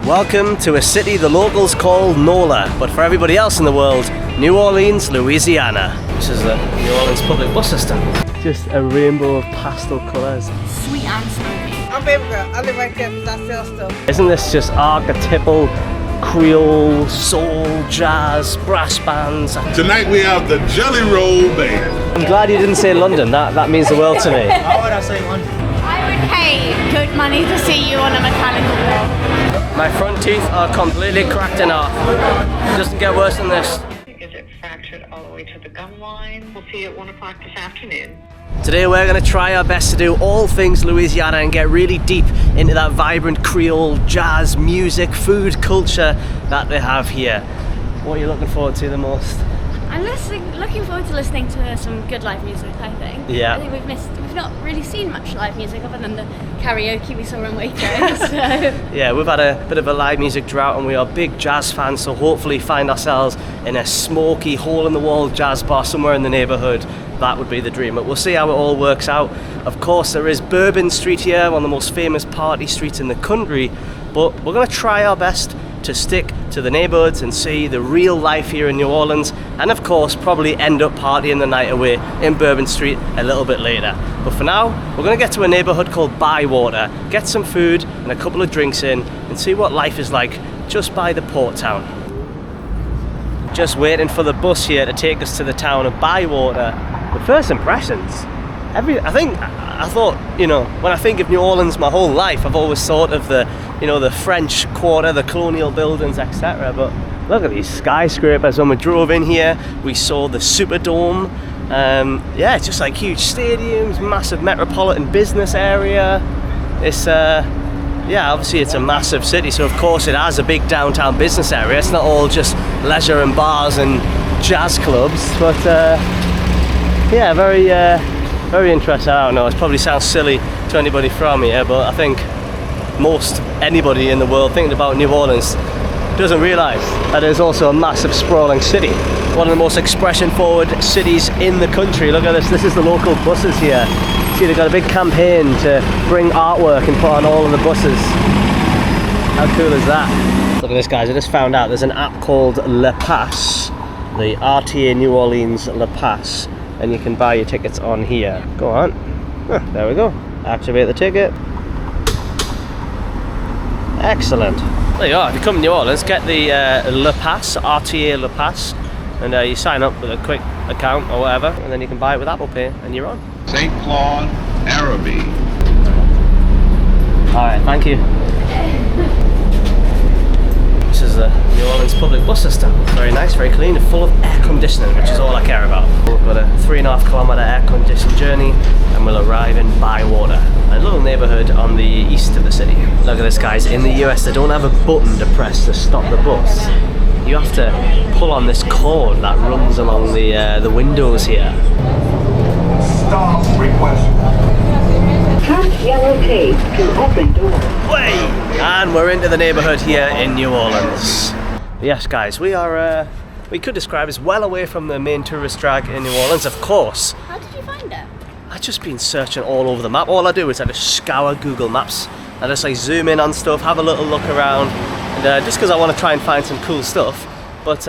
Welcome to a city the locals call Nola, but for everybody else in the world, New Orleans, Louisiana. This is the New Orleans public bus system. Just a rainbow of pastel colours. Sweet and smoky. I'm baby girl. I live right there because I sell stuff. Isn't this just archetypal Creole, soul, jazz, brass bands? Tonight we have the Jelly Roll Band. I'm glad you didn't say London, that means the world to me. How would I say London? I would pay good money to see you on a mechanical wall. My front teeth are completely cracked in half. Doesn't get worse than this. Is it fractured all the way to the gum line? We'll see you at 1 o'clock this afternoon. Today we're going to try our best to do all things Louisiana and get really deep into that vibrant Creole, jazz, music, food, culture that they have here. What are you looking forward to the most? I'm looking forward to listening to some good live music, I think. Yeah. I think we've not really seen much live music other than the karaoke we saw in Waitrose. So. Yeah, we've had a bit of a live music drought and we are big jazz fans, so hopefully find ourselves in a smoky, hole-in-the-wall jazz bar somewhere in the neighbourhood. That would be the dream, but we'll see how it all works out. Of course, there is Bourbon Street here, one of the most famous party streets in the country, but we're going to try our best to stick to the neighbourhoods and see the real life here in New Orleans, and of course probably end up partying the night away in Bourbon Street a little bit later. But for now, we're going to get to a neighbourhood called Bywater, get some food and a couple of drinks in and see what life is like just by the port town. Just waiting for the bus here to take us to the town of Bywater. The first impressions, I thought, you know, when I think of New Orleans my whole life, I've always thought of the, you know, the French Quarter, the colonial buildings, etc. But look at these skyscrapers. When we drove in here, we saw the Superdome. Yeah, it's just like huge stadiums, massive metropolitan business area. It's, yeah, obviously it's a massive city, so of course it has a big downtown business area. It's not all just leisure and bars and jazz clubs, but yeah, very interesting. I don't know, it probably sounds silly to anybody from here, but I think most anybody in the world thinking about New Orleans doesn't realise that it's also a massive sprawling city. One of the most expression forward cities in the country. Look at this is the local buses here. See, they've got a big campaign to bring artwork and put on all of the buses. How cool is that? Look at this, guys, I just found out there's an app called Le Pass, the RTA New Orleans Le Pass, and you can buy your tickets on here. Go on. There we go. Activate the ticket. Excellent. There you are. If you come to New Orleans, get the Le Pass, RTA Le Pass, and you sign up with a quick account or whatever, and then you can buy it with Apple Pay, and you're on. St. Claude, Araby. Alright, thank you. This is the New Orleans public bus system. Very nice, very clean, and full of air conditioning, which is all I care about. We've got a 3.5 kilometre air conditioned journey, and we'll arrive in Bywater, a little neighbourhood on the east of the city. Look at this, guys. In the US, they don't have a button to press to stop the bus. You have to pull on this cord that runs along the windows here. Stop request. Touch yellow tape to open door. Way! And we're into the neighbourhood here in New Orleans. Yes, guys, we are, we could describe as well away from the main tourist drag in New Orleans, of course. How did you find it? I've just been searching all over the map. All I do is I just scour Google Maps. I just like zoom in on stuff, have a little look around, and just because I want to try and find some cool stuff. But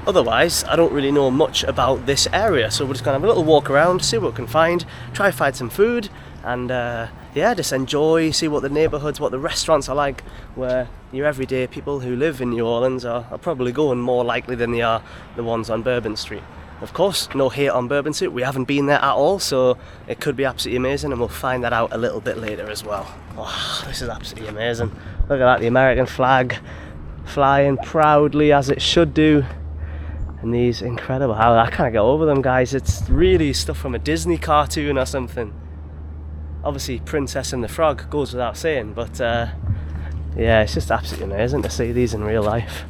otherwise, I don't really know much about this area, so we're just gonna have a little walk around, see what we can find, try and find some food, and yeah, just enjoy, see what the neighbourhoods, what the restaurants are like, where your everyday people who live in New Orleans are probably going more likely than they are the ones on Bourbon Street. Of course, no hate on Bourbon Street, we haven't been there at all, so it could be absolutely amazing, and we'll find that out a little bit later as well. Oh, this is absolutely amazing. Look at that, the American flag flying proudly as it should do. And these incredible, I can't get over them, guys. It's really stuff from a Disney cartoon or something. Obviously Princess and the Frog goes without saying, but yeah, it's just absolutely amazing to see these in real life.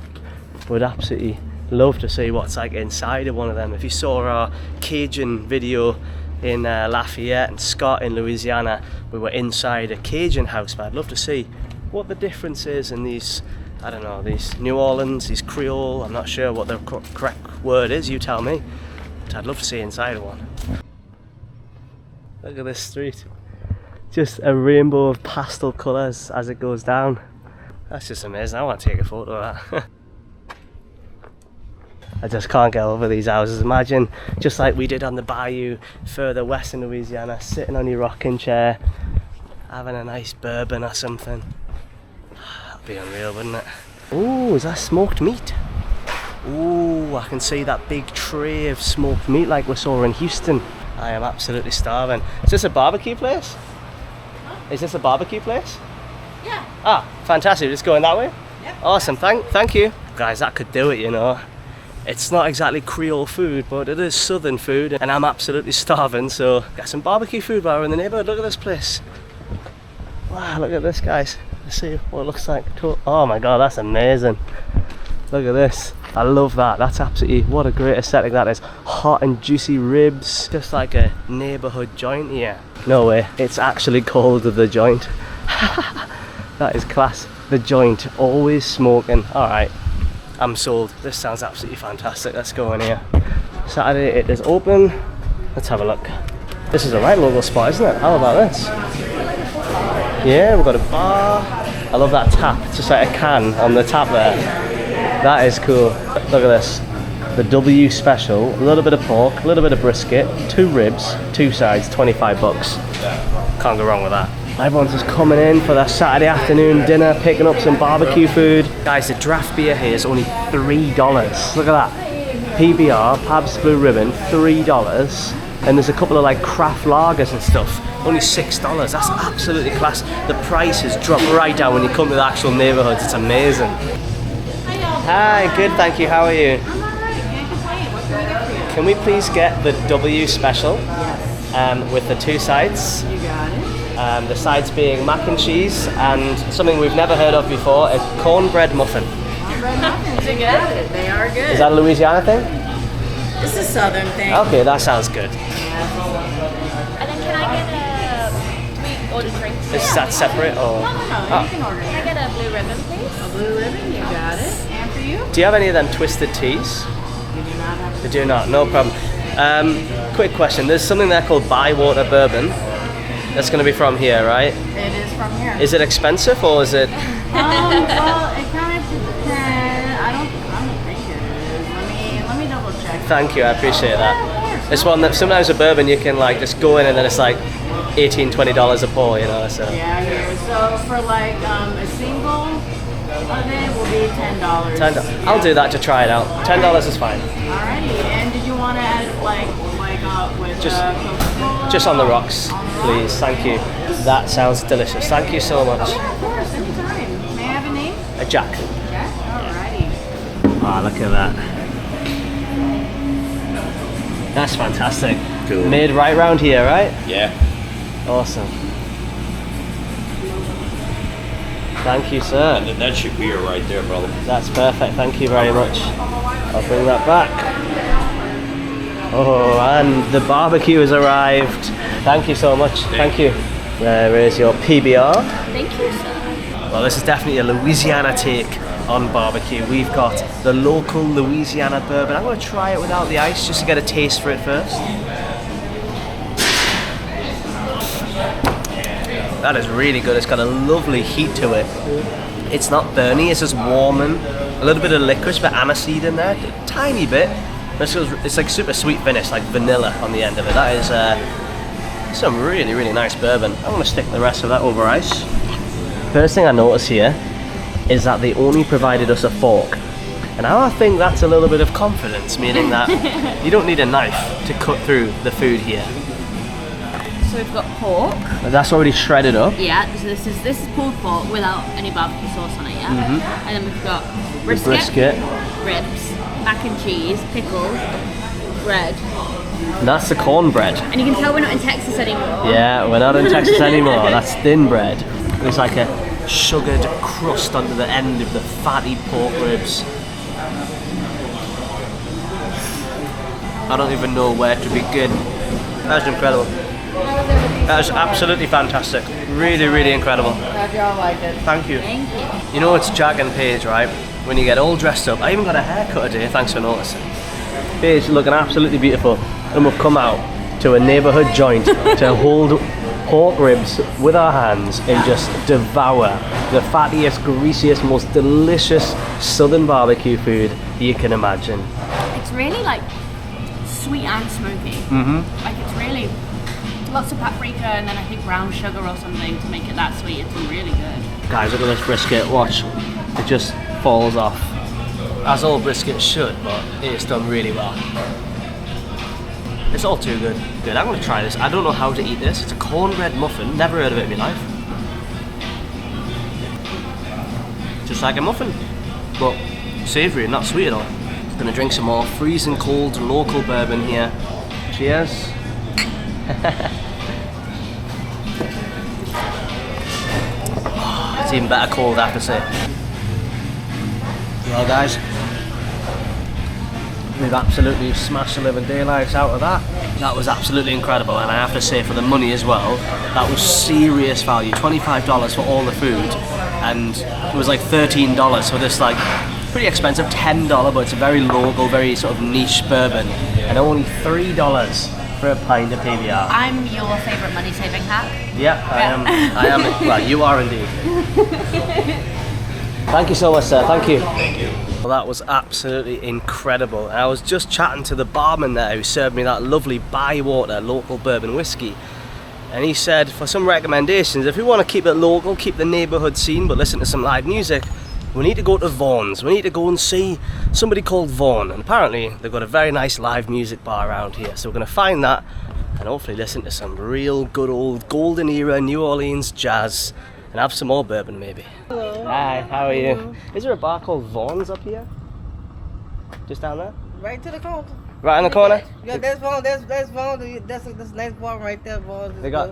Would absolutely love to see what's like inside of one of them. If you saw our Cajun video in Lafayette and Scott in Louisiana, we were inside a Cajun house, but I'd love to see what the difference is in these, I don't know, these New Orleans, these Creole, I'm not sure what the correct word is, you tell me, but I'd love to see inside of one. Look at this street, just a rainbow of pastel colours as it goes down. That's just amazing. I want to take a photo of that. I just can't get over these houses. Imagine, just like we did on the bayou further west in Louisiana, sitting on your rocking chair, having a nice bourbon or something. That'd be unreal, wouldn't it? Ooh, is that smoked meat? Ooh, I can see that big tray of smoked meat like we saw in Houston. I am absolutely starving. Is this a barbecue place? Huh? Is this a barbecue place? Yeah. Ah, fantastic. Just going that way? Yep. Awesome. Thank you. Guys, that could do it, you know. It's not exactly Creole food, but it is southern food, and I'm absolutely starving, so got some barbecue food while we're in the neighborhood. Look at this place. Wow, look at this, guys. Let's see what it looks like. Oh my god, that's amazing. Look at this. I love that. That's absolutely, what a great aesthetic that is. Hot and juicy ribs, just like a neighborhood joint here. No way, it's actually called The Joint. That is class. The Joint, always smoking. Alright, I'm sold. This sounds absolutely fantastic. Let's go in here. Saturday it is open. Let's have a look. This is a right local spot, isn't it? How about this? Yeah, we've got a bar. I love that tap. It's just like a can on the tap there. That is cool. Look at this. The W special. A little bit of pork, a little bit of brisket, 2 ribs, 2 sides, 25 bucks. Can't go wrong with that. Everyone's just coming in for their Saturday afternoon dinner, picking up some barbecue food. Guys, the draft beer here is only $3. Look at that. PBR, Pabst Blue Ribbon, $3. And there's a couple of like craft lagers and stuff. Only $6. That's absolutely class. The prices drop right down when you come to the actual neighborhoods. It's amazing. Hi, good, thank you. How are you? I'm alright, can't complain. What can we get for you? Can we please get the W special? Yes. With the 2 sides? You got it. The sides being mac and cheese and something we've never heard of before, a cornbread muffin. Cornbread muffins, you got it. They are good. Is that a Louisiana thing? It's a southern thing. Okay, that sounds good. And then can I get do we order drinks? Is that separate or? No, you can order. Can I get a blue ribbon, please? A blue ribbon, you got it. And for you? Do you have any of them twisted teas? You do not have They do not, no problem. Quick question, there's something there called Bywater Bourbon. That's going to be from here, right? It is from here. Is it expensive or is it? Well, it kind of depends. I don't think it is. Let me double check. Thank you, I appreciate that. It's one that sometimes a bourbon you can like just go in and then it's like $18, $20 a pour, you know. So. Yeah, here. So for like a single of it will be $10. $10. I'll do that to try it out. $10 is fine. Alrighty. And did you want to add like with Coca-Cola? Just on the rocks, please. Thank you. That sounds delicious. Thank you so much. Yeah, of course. Anytime. May I have a name? Jack. Jack. Alrighty. Ah, look at that. That's fantastic. Cool. Made right round here, right? Yeah. Awesome. Thank you, sir. And that's your beer right there, brother. That's perfect. Thank you very much. I'll bring that back. Oh, and the barbecue has arrived. Thank you so much. Thank you. There is your PBR. Thank you, sir. Well, this is definitely a Louisiana take on barbecue. We've got the local Louisiana bourbon. I'm going to try it without the ice just to get a taste for it first. That is really good. It's got a lovely heat to it. It's not burny, it's just warming. A little bit of licorice, but aniseed in there, a tiny bit. It's like super sweet finish, like vanilla on the end of it. That is some really, really nice bourbon. I'm going to stick the rest of that over ice. First thing I notice here is that they only provided us a fork. And I think that's a little bit of confidence, meaning that you don't need a knife to cut through the food here. So we've got pork. That's already shredded up. Yeah, so this is pulled pork without any barbecue sauce on it, yeah? And then we've got Brisket. ribs, mac and cheese, pickles, bread. And that's the cornbread. And you can tell we're not in Texas anymore. Yeah, we're not in Texas anymore. That's thin bread. There's like a sugared crust under the end of the fatty pork ribs. I don't even know where to begin. That's incredible. That is absolutely fantastic. Really, really incredible. Glad y'all liked it. Thank you. Thank you. You know it's Jack and Paige, right? When you get all dressed up. I even got a haircut today, thanks for noticing. Paige looking absolutely beautiful. And we've come out to a neighbourhood joint to hold pork ribs with our hands and just devour the fattiest, greasiest, most delicious southern barbecue food you can imagine. It's really like sweet and smoky. Like it's really lots of paprika and then I think brown sugar or something to make it that sweet. It's really good. Guys, look at this brisket, watch. It just falls off. As all briskets should, but it's done really well. It's all too good. Good, I'm gonna try this. I don't know how to eat this. It's a cornbread muffin. Never heard of it in my life. Just like a muffin, but savoury and not sweet at all. Gonna drink some more freezing cold local bourbon here. Cheers. It's even better cold, I have to say. Well guys, we've absolutely smashed the living daylights out of that. That was absolutely incredible, and I have to say for the money as well, that was serious value. $25 for all the food, and it was like $13 for this like pretty expensive $10, but it's a very local, very sort of niche bourbon, and only $3 for a pint of PBR. I'm your favourite money saving hack. Yeah, I am. Well, you are indeed. Thank you so much, sir. Thank you. Thank you. Well, that was absolutely incredible. I was just chatting to the barman there who served me that lovely Bywater local bourbon whiskey. And he said, for some recommendations, if we want to keep it local, keep the neighbourhood scene, but listen to some live music, we need to go to Vaughan's. We need to go and see somebody called Vaughan. And apparently, they've got a very nice live music bar around here. So we're going to find that and hopefully listen to some real good old golden era New Orleans jazz. And have some more bourbon, maybe. Hello. Hi, how are you? Is there a bar called Vaughan's up here? Just down there? Right to the corner. Right in the corner? Yeah, that's Vaughan. That's Vaughan. That's a nice bar right there, Vaughan.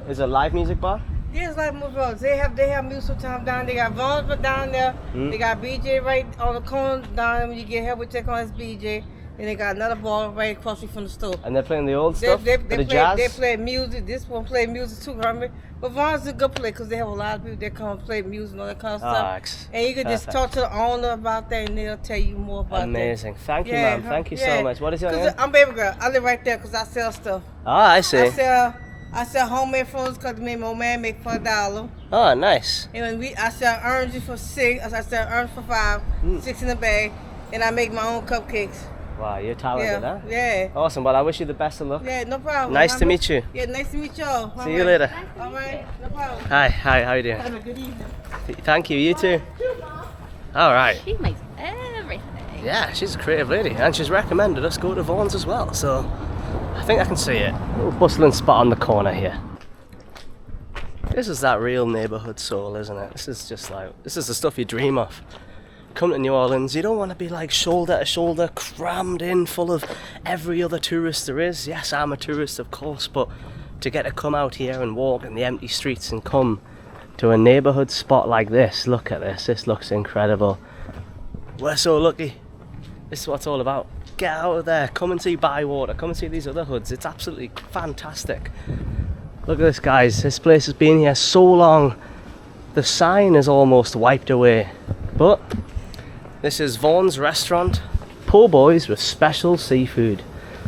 Is it a live music bar? Yeah, it's like most They have music time down. They got Vaughan's down there. They got BJ right on the corner down there. When you get here, we check on this BJ. And they got another bar right across from the store. And they're playing the old stuff? The jazz? They play music. This one play music too, Herman. But Vaughn's a good place because they have a lot of people that come and play music and all that kind of stuff. And you can just talk to the owner about that and they'll tell you more about that. Amazing. Thank you, ma'am. Thank you so much. What is your name? I'm Baby Girl. I live right there because I sell stuff. Ah, I see. I sell homemade phones because my man make for $1. Oh, nice. And I sell oranges for $6. I sell oranges for $5. 6 in a bag. And I make my own cupcakes. Wow, you're talented, huh? Yeah. Awesome. Well, I wish you the best of luck. Yeah, no problem. Nice to meet you. Yeah, nice to meet y'all. See you later. All right, no problem. Hi, how are you doing? Have a good evening. Thank you, you too. All right. She makes everything. Yeah, she's a creative lady, and she's recommended us go to Vaughan's as well, so I think I can see it. A little bustling spot on the corner here. This is that real neighbourhood soul, isn't it? This is the stuff you dream of. Come to New Orleans, you don't want to be like shoulder to shoulder, crammed in, full of every other tourist there is. Yes, I'm a tourist, of course, but to get to come out here and walk in the empty streets and come to a neighbourhood spot like this, look at this, this looks incredible. We're so lucky. This is what it's all about. Get out of there, come and see Bywater, come and see these other hoods. It's absolutely fantastic. Look at this, guys, this place has been here so long, the sign is almost wiped away, but this is Vaughan's restaurant, po' boys with special seafood.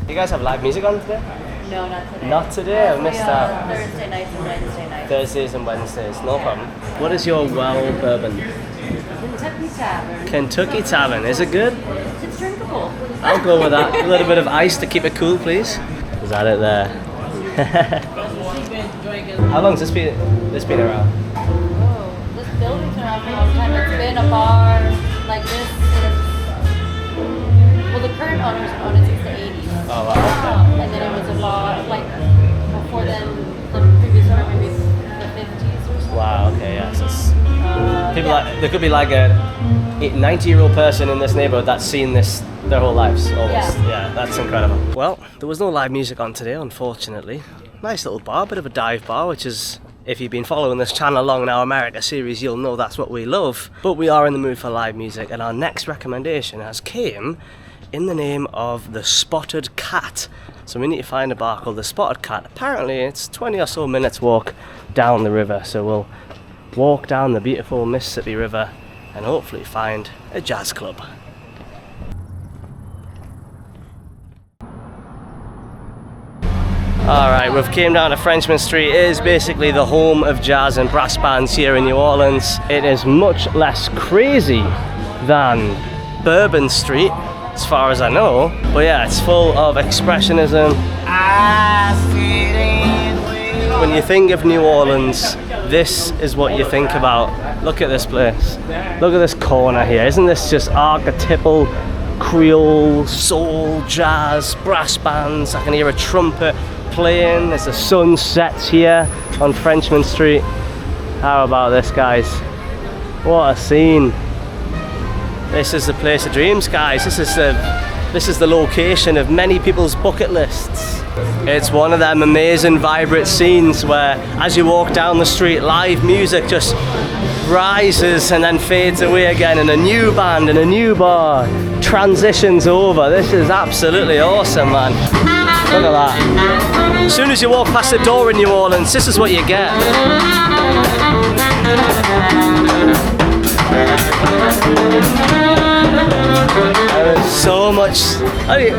You guys have live music on today? No, not today. Not today, I missed out. Thursday nights and Wednesday nights. Thursdays and Wednesdays, no problem. What is your well bourbon? Kentucky Tavern. Kentucky Tavern, is it good? It's drinkable. I'll go with that. A little bit of ice to keep it cool, please. Is that it there? How long has this been around? Oh, this building's been around for a long time. It's been a bar like this. Well, the current owners own it since the 80s. Oh, wow, okay. And then it was a bar, like, before then, the previous owner, maybe the 50s or something. Wow, okay, yeah. So it's, there could be like a 90-year-old person in this neighborhood that's seen this their whole lives, almost. Yeah, that's incredible. Well, there was no live music on today, unfortunately. Nice little bar, bit of a dive bar, which is, if you've been following this channel along in our America series, you'll know that's what we love. But we are in the mood for live music, and our next recommendation has came in the name of the Spotted Cat. So we need to find a bar called the Spotted Cat. Apparently it's 20 or so minutes walk down the river, so we'll walk down the beautiful Mississippi River and hopefully find a jazz club. Alright, we've came down to Frenchmen Street. It is basically the home of jazz and brass bands here in New Orleans. It is much less crazy than Bourbon Street, as far as I know. But yeah, it's full of expressionism. When you think of New Orleans, this is what you think about. Look at this place. Look at this corner here. Isn't this just archetypal Creole, soul, jazz, brass bands? I can hear a trumpet playing as the sun sets here on Frenchmen Street. How about this, guys? What a scene. This is the place of dreams, guys. This is the location of many people's bucket lists. It's one of them amazing, vibrant scenes where as you walk down the street, live music just rises and then fades away again, and a new band and a new bar transitions over. This is absolutely awesome, man. Look at that. As soon as you walk past the door in New Orleans, this is what you get. There's so much.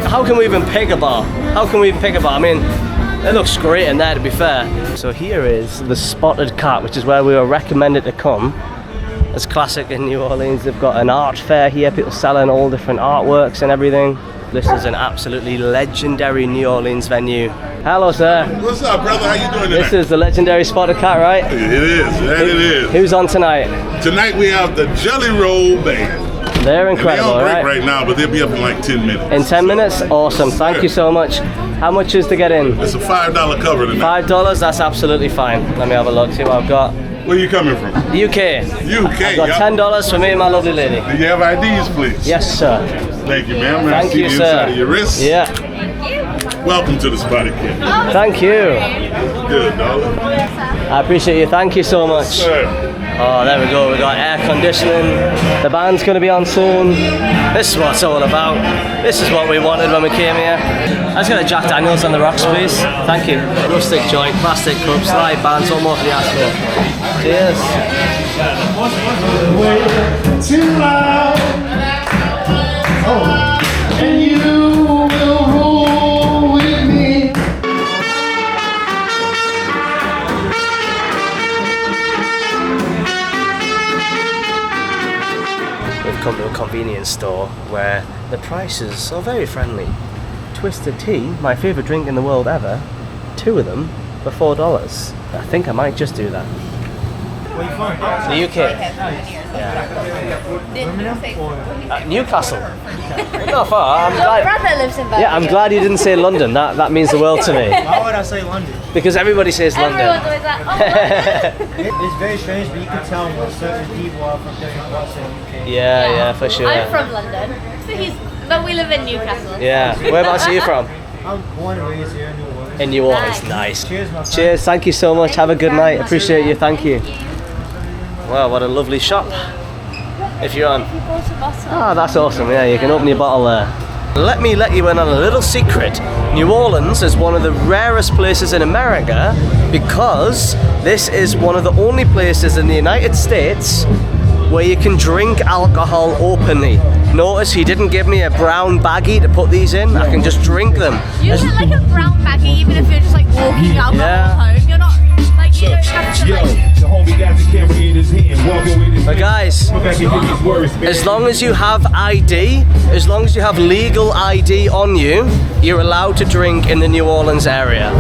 How can we even pick a bar? How can we even pick a bar? I mean, it looks great in there, to be fair. So here is the Spotted Cat, which is where we were recommended to come. It's classic in New Orleans. They've got an art fair here, people selling all different artworks and everything. This is an absolutely legendary New Orleans venue. Hello, sir. What's up, brother? How you doing tonight? This is the legendary Spotted Cat, right? It is, that it is. Who's on tonight? Tonight we have the Jelly Roll Band. They're incredible, They're on break right? right now, but they'll be up in like 10 minutes. In 10 minutes? Awesome. Thank you so much. How much is to get in? It's a $5 cover tonight. $5? That's absolutely fine. Let me have a look, see what I've got. Where you coming from? UK. UK. I've got $10 for me and my lovely lady. Do you have IDs, please? Yes, sir. Thank you, ma'am. May I Thank see you, the sir. inside of your wrist? Yeah. Welcome to the Spotted Cat. Thank you. Good, dog. I appreciate you. Thank you so much. Sir. Oh, there we go. We got air conditioning. The band's going to be on soon. This is what it's all about. This is what we wanted when we came here. I just got a Jack Daniels on the rocks, please. Thank you. Rustic joint, plastic cups, live bands, what more can you ask for? Cheers. Too loud. Oh, and you will roll with me. We've come to a convenience store where the prices are very friendly. Twisted tea, my favourite drink in the world ever, 2 of them for $4. I think I might just do that. Where you from? The UK. Newcastle. Not far. I'm glad. brother lives in Birmingham. Yeah, I'm glad you didn't say London. That means the world to me. Why would I say London? Because everybody says London. Everyone's always like, oh, It's very strange, but you can tell when certain people are from different parts of the UK. Yeah, for sure. I'm from London, but we live in Newcastle. Yeah. Whereabouts are you from? I'm born and raised here in New Orleans. In New Orleans. Nice. Cheers, my friend. Cheers. Thank you so much. Have a good night. Appreciate you. Thank you. Wow, what a lovely shop. If you're on. Ah, that's awesome. Yeah, you can open your bottle there. Let me let you in on a little secret. New Orleans is one of the rarest places in America because this is one of the only places in the United States where you can drink alcohol openly. Notice he didn't give me a brown baggie to put these in. I can just drink them. You get like a brown baggie even if you're just like walking out home. You're not like, you don't have to like... But guys, as long as you have ID, as long as you have legal ID on you, you're allowed to drink in the New Orleans area.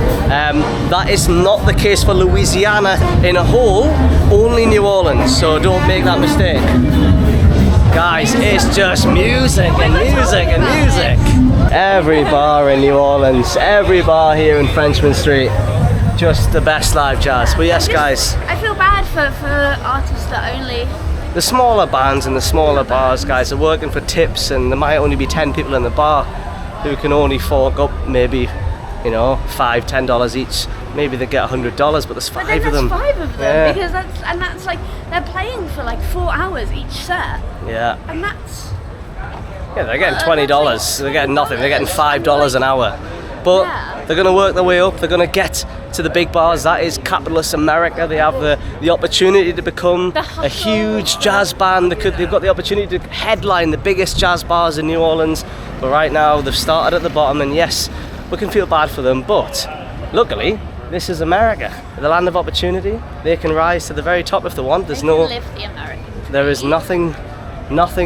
That is not the case for Louisiana in a whole, only New Orleans, so don't make that mistake. Guys, it's just music and music and music. Every bar in New Orleans, every bar here in Frenchmen Street, just the best live jazz. But yes, guys. I feel bad for artists that only... The smaller bands and the smaller bars, guys, are working for tips, and there might only be 10 people in the bar who can only fork up maybe, you know, $5, $10 each. Maybe they get $100, but there's 5 of them. But then there's 5 of them, Yeah. because that's like, they're playing for like 4 hours each set. Yeah. And that's... Yeah, they're getting $20. They're getting nothing. They're getting $5 an hour. But they're going to work their way up. They're going to get to the big bars. That is capitalist America. They have the opportunity to become a huge jazz band. They've got the opportunity to headline the biggest jazz bars in New Orleans. But right now, they've started at the bottom. And yes, we can feel bad for them. But Luckily, this is America, the land of opportunity. They can rise to the very top if they want. There's no, live the American. there is nothing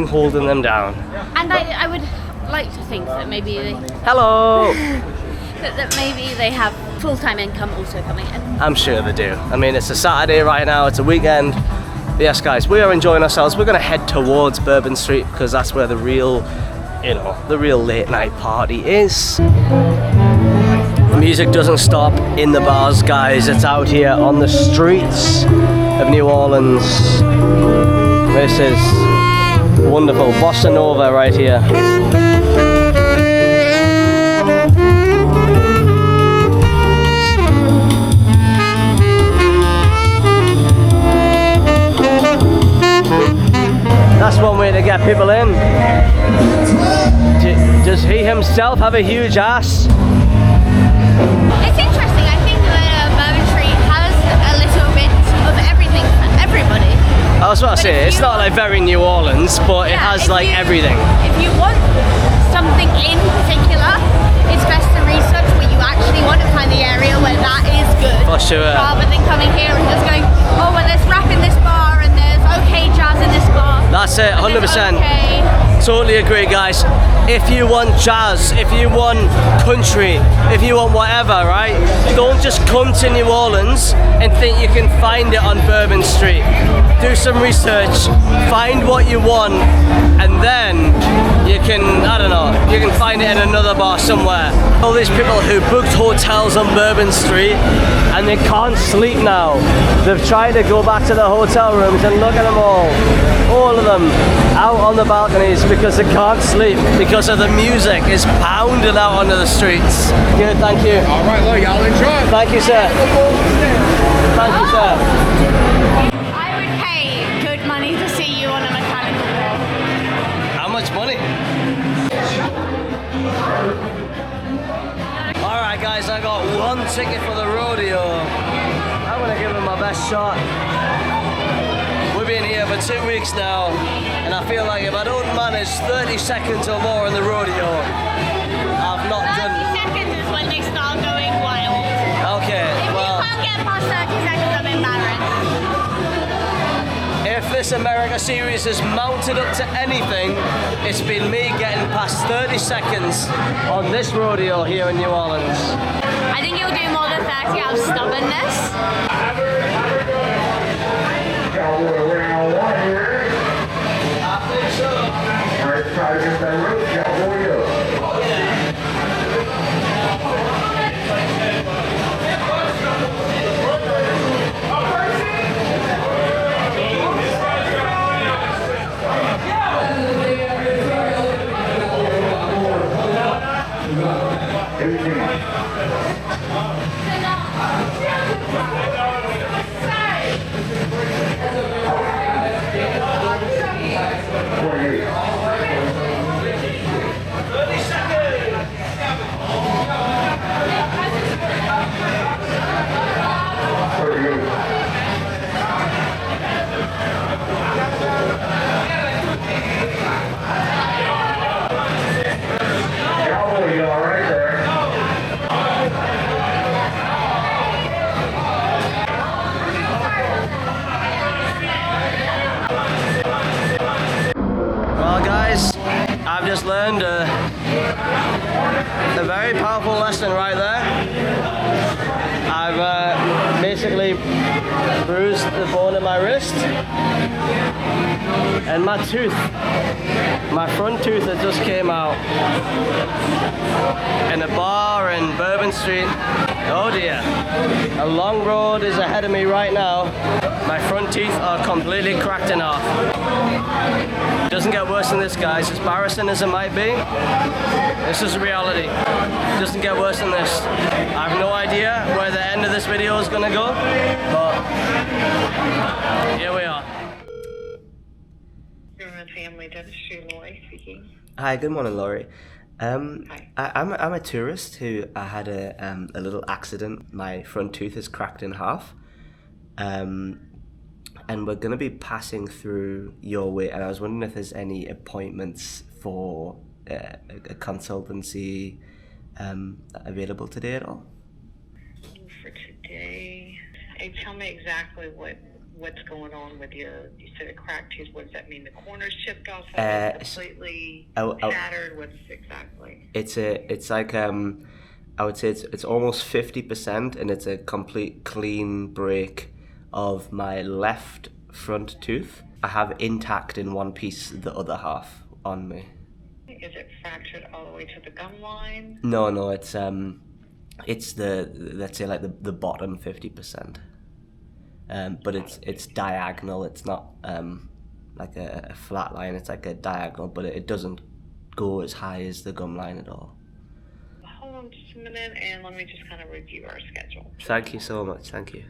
holding them down. And I would like to think that maybe they, Hello! that maybe they have full-time income also coming in. I'm sure they do. I mean, it's a Saturday right now, it's a weekend. Yes, guys, we are enjoying ourselves. We're going to head towards Bourbon Street because that's where the real, you know, the real late night party is. The music doesn't stop in the bars, guys. It's out here on the streets of New Orleans. This is wonderful. Bossa Nova right here. That's one way to get people in. Does he himself have a huge ass? It's interesting. I think that Bourbon Street has a little bit of everything for everybody. I was about to say, it's not like very New Orleans, but it has like everything. If you want something in particular, it's best to research what you actually want and find the area where that is good. For sure. Rather than coming here and just going, oh, well, there's rap in this bar and there's okay jazz in this bar. That's it, 100%. Okay. Totally agree, guys. If you want jazz, if you want country, if you want whatever, right? Don't just come to New Orleans and think you can find it on Bourbon Street. Do some research, find what you want, and then you can, I don't know, you can find it in another bar somewhere. All these people who booked hotels on Bourbon Street and they can't sleep now. They've tried to go back to the hotel rooms and look at them all of them out on the balconies because they can't sleep because of the music is pounding out onto the streets. Good, thank you. All right, look, y'all enjoy. Thank you, sir. Thank you, sir. I would pay good money to see you on a mechanical wall. How much money? Alright guys, I got one ticket for the rodeo. I'm gonna give it my best shot. We've been here for 2 weeks now, and I feel like if I don't manage 30 seconds or more in the rodeo, I've not 30 done... seconds is when they start going wild. Okay, well... If you can't get past 30 seconds, I'm embarrassed. If this America series is mounted up to anything, it's been me getting past 30 seconds on this rodeo here in New Orleans. I think you'll do more than 30 out of stubbornness. Cowboy round one here. I think so. All right, try to get that rope, cowboy up. Oh, yeah. Cowboy, you all right there? Well guys, I've just learned a very powerful lesson right there. I've basically bruised the bone in my wrist and my tooth, my front tooth that just came out in a bar in Bourbon Street. Oh dear, a long road is ahead of me right now. My front teeth are completely cracked in half. Doesn't get worse than this, guys. As embarrassing as it might be, this is reality. Doesn't get worse than this. I have no idea where the end of this video is gonna go, but here we are. Family dentistry, Lori speaking. Hi, good morning, Laurie. I'm a tourist who I had a little accident. My front tooth is cracked in half. And we're going to be passing through your way, and I was wondering if there's any appointments for a consultancy available today at all? Day. Hey, tell me exactly what's going on with you said a cracked tooth. What does that mean? The corner's chipped off, completely shattered? What's exactly? It's like I would say it's almost 50%, and it's a complete clean break of my left front tooth. I have intact in one piece the other half on me. Is it fractured all the way to the gum line? No, it's the, let's say, like the bottom 50%. But it's diagonal. It's not like a flat line. It's like a diagonal, but it doesn't go as high as the gum line at all. Hold on just a minute, and let me just kind of review our schedule. Thank you so much. Thank you.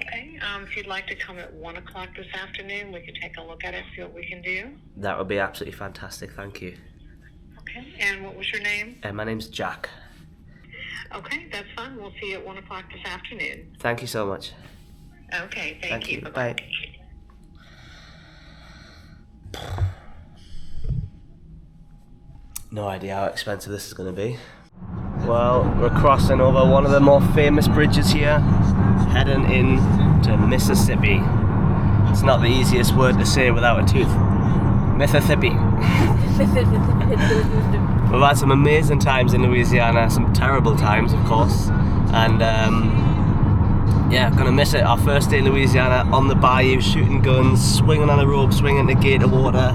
Okay. If you'd like to come at 1 o'clock this afternoon, we can take a look at it, see what we can do. That would be absolutely fantastic. Thank you. Okay. And what was your name? My name's Jack. Okay, that's fine. We'll see you at 1 o'clock this afternoon. Thank you so much. Okay, thank you. Bye. No idea how expensive this is going to be. Well, we're crossing over one of the more famous bridges here, heading into Mississippi. It's not the easiest word to say without a tooth. Mississippi. We've had some amazing times in Louisiana, some terrible times, of course, and yeah, gonna miss it. Our first day in Louisiana, on the bayou, shooting guns, swinging on a rope, swinging to gator water.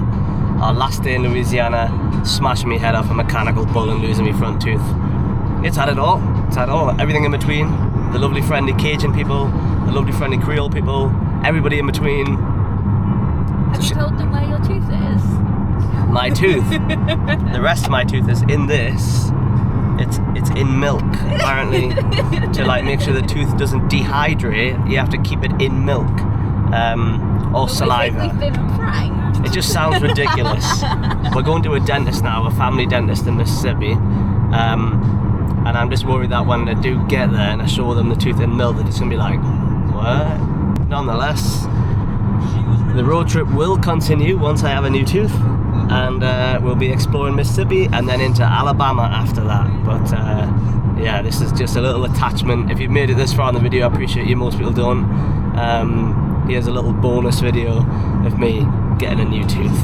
Our last day in Louisiana, smashing my head off a mechanical bull and losing my front tooth. It's had it all. It's had all. Everything in between. The lovely friendly Cajun people, the lovely friendly Creole people, everybody in between. Have you told them where your tooth is? My tooth. The rest of my tooth is in this. It's in milk. Apparently, to like make sure the tooth doesn't dehydrate, you have to keep it in milk or saliva. We've been pranked. It just sounds ridiculous. We're going to a dentist now, a family dentist in Mississippi, and I'm just worried that when I do get there and I show them the tooth in milk, that it's gonna be like, what? Nonetheless, the road trip will continue once I have a new tooth, and we'll be exploring Mississippi and then into Alabama after that. But yeah, this is just a little attachment. If you've made it this far in the video, I appreciate you. Most people don't. Here's a little bonus video of me getting a new tooth,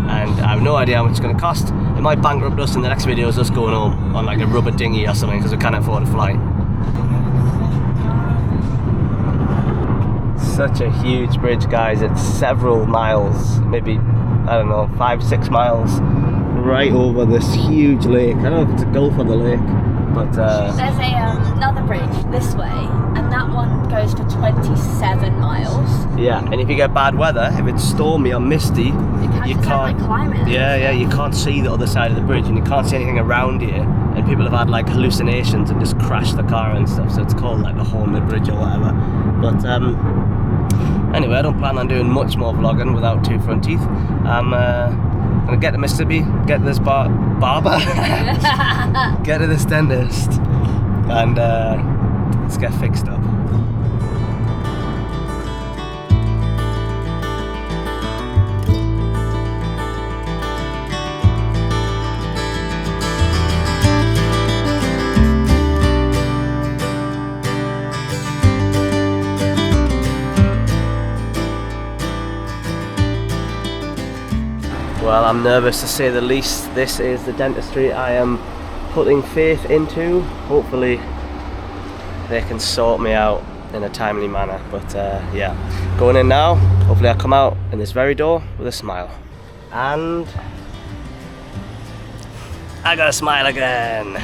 and I have no idea how much it's going to cost. It might bankrupt us, and the next video is us going home on like a rubber dinghy or something because we can't afford a flight. Such a huge bridge, guys. It's several miles, maybe, I don't know, 5-6 miles right over this huge lake. I don't know if it's a gulf or the lake, but there's another bridge this way, and that one goes for 27 miles. Yeah, and if you get bad weather, if it's stormy or misty, you can't like climb it. Yeah, you can't see the other side of the bridge, and you can't see anything around you, and people have had like hallucinations and just crashed the car and stuff, so it's called like the haunted bridge or whatever. But anyway, I don't plan on doing much more vlogging without two front teeth. I'm gonna get to Mississippi, get to this barber, get to this dentist, and let's get fixed up. Well, I'm nervous to say the least. This is the dentistry I am putting faith into. Hopefully they can sort me out in a timely manner, but yeah, going in now. Hopefully I come out in this very door with a smile. And I got a smile again.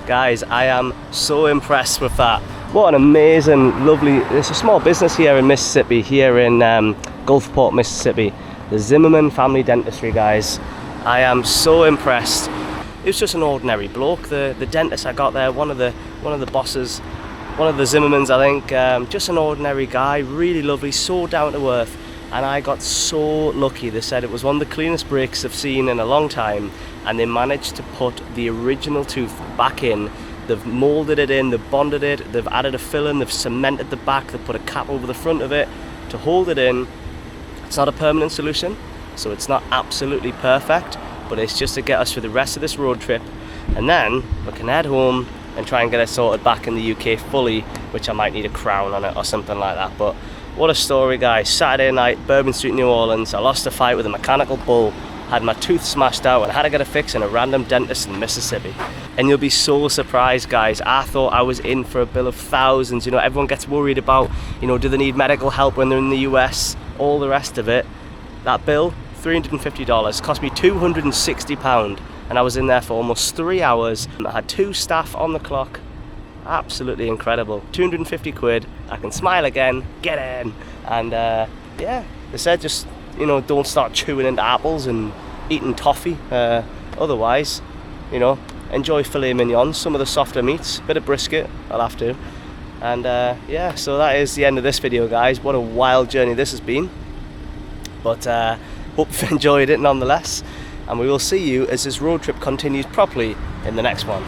Guys, I am so impressed with that. What an amazing, lovely, it's a small business here in Mississippi, here in Gulfport, Mississippi. The Zimmerman Family Dentistry, guys. I am so impressed. It was just an ordinary bloke. The dentist I got there, one of the bosses, one of the Zimmermans, I think, just an ordinary guy, really lovely, so down to earth. And I got so lucky. They said it was one of the cleanest breaks I've seen in a long time, and they managed to put the original tooth back in. They've molded it in, they've bonded it, they've added a filling, they've cemented the back, they've put a cap over the front of it to hold it in. It's not a permanent solution, so it's not absolutely perfect, but it's just to get us through the rest of this road trip, and then we can head home and try and get it sorted back in the UK fully, which I might need a crown on it or something like that. But what a story, guys. Saturday night, Bourbon Street, New Orleans. I lost a fight with a mechanical bull, had my tooth smashed out and had to get a fix in a random dentist in Mississippi. And you'll be so surprised, guys. I thought I was in for a bill of thousands. You know, everyone gets worried about, you know, do they need medical help when they're in the US, all the rest of it. That bill, $350, cost me £260, and I was in there for almost 3 hours. I had 2 staff on the clock. Absolutely incredible. 250 quid, I can smile again, get in. And yeah, they said just, you know, don't start chewing into apples and eating toffee. Otherwise, you know, enjoy filet mignon, some of the softer meats, bit of brisket, I'll have to. And yeah, so that is the end of this video, guys. What a wild journey this has been. But hope you've enjoyed it nonetheless. And we will see you as this road trip continues properly in the next one.